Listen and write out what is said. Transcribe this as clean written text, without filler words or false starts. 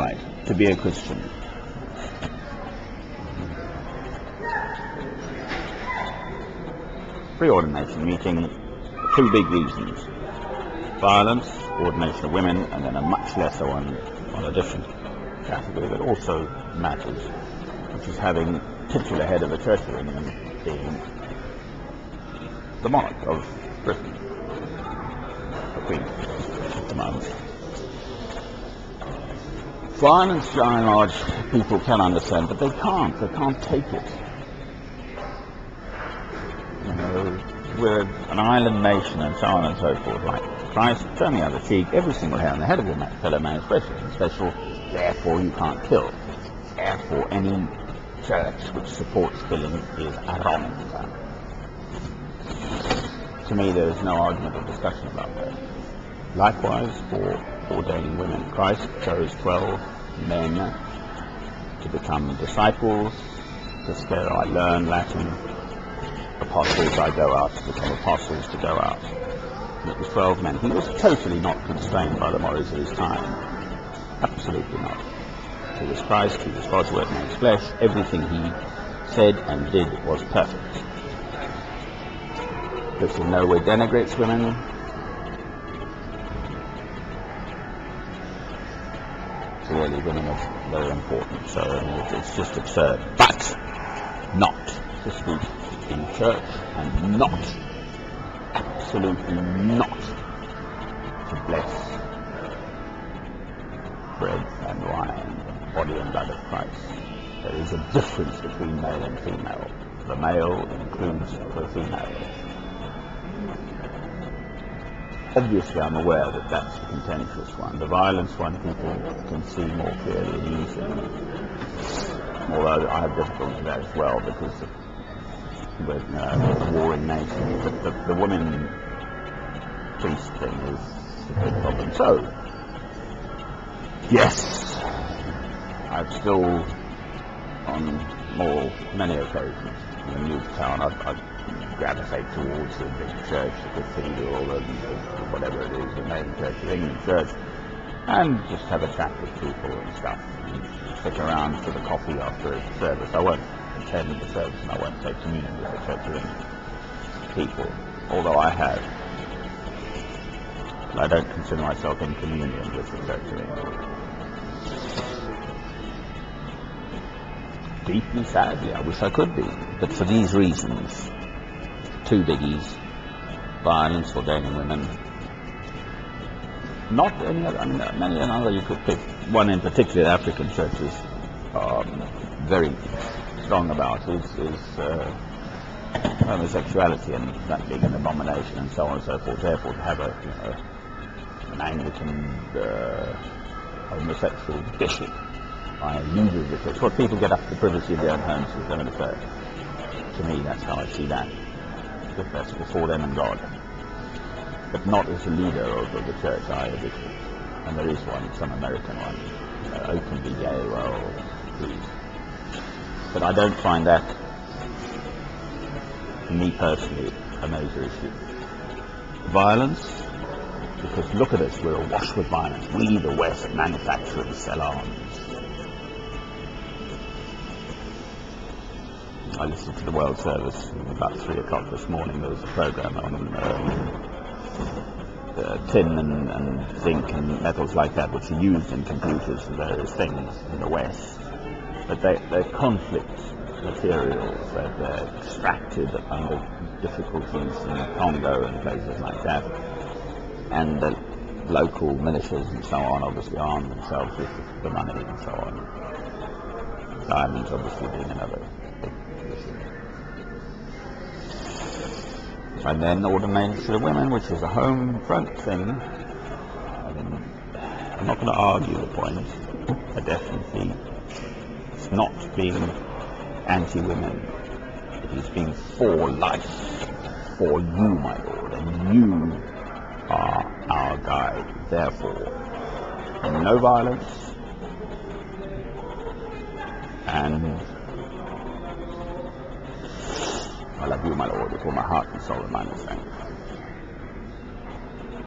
right to be a Christian. Pre-ordination meeting, two big reasons: violence, ordination of women, and then a much lesser one on a different category that also matters, which is having titular head of the Church of England being the monarch of Britain, the Queen at the moment. Violence, by and large, people can understand, but they can't take it. You know, we're an island nation and so on and so forth, like Christ, turn the other cheek, every single hair on the head of your fellow man is precious and special, therefore you can't kill. Therefore any church which supports killing is wrong. To me there is no argument or discussion about that. Likewise for ordaining women. Christ chose 12 men to become disciples, Piscero, I learn Latin, apostles, I go out, to become apostles, to go out. And it was 12 men. He was totally not constrained by the mores of his time. Absolutely not. He was Christ, he was God's word made flesh, everything he said and did was perfect. This in no way denigrates women. Clearly women are very important, so it's just absurd. But not to speak in church, and not, absolutely not, to bless bread and wine, the body and blood of Christ. There is a difference between male and female. The male includes the female. Obviously I'm aware that that's a contentious one. The violence one people can see more clearly and easily. Although I have difficulty with that as well, because with warring nations. But the women priest thing is a big problem. So, yes, I've still, on many occasions, in Newtown, I've gravitate towards the big church, the cathedral, and whatever it is, the main church, the England church, and just have a chat with people and stuff, and stick around for the coffee after a service. I won't attend the service and I won't take communion with the Church of England people, although I have. But I don't consider myself in communion with the Church of England. Deeply sadly, I wish I could be, but for these reasons, two biggies: violence, ordaining women. Not any other, I mean, many another you could pick. One in particular, African churches are very strong about is homosexuality, and that being an abomination and so on and so forth. Therefore, to have an Anglican homosexual bishop by a leader of the church, what people get up to the privacy of their own homes is going to say. To me, that's how I see that. If that's before them and God, but not as a leader of the church either. And there is one, some American one, openly gay. Well, please. But I don't find that, me personally, a major issue. Violence, because look at us, we're awash with violence. We, the West, manufacture and sell arms. I listened to the World Service about 3 o'clock this morning. There was a program on tin and zinc and metals like that, which are used in computers for various things in the West. But they're conflict materials. They're extracted under difficulties in the Congo and places like that. And the local militias and so on obviously arm themselves with the money and so on. Diamonds obviously being another big issue. And then ordination of women, which is a home front thing. I mean, I'm not going to argue the point. I definitely, it's not being anti-women. It is being for life, for you, my Lord, and you are our guide. Therefore, no violence, and I love you, my Lord, with all my heart and soul and mind and strength.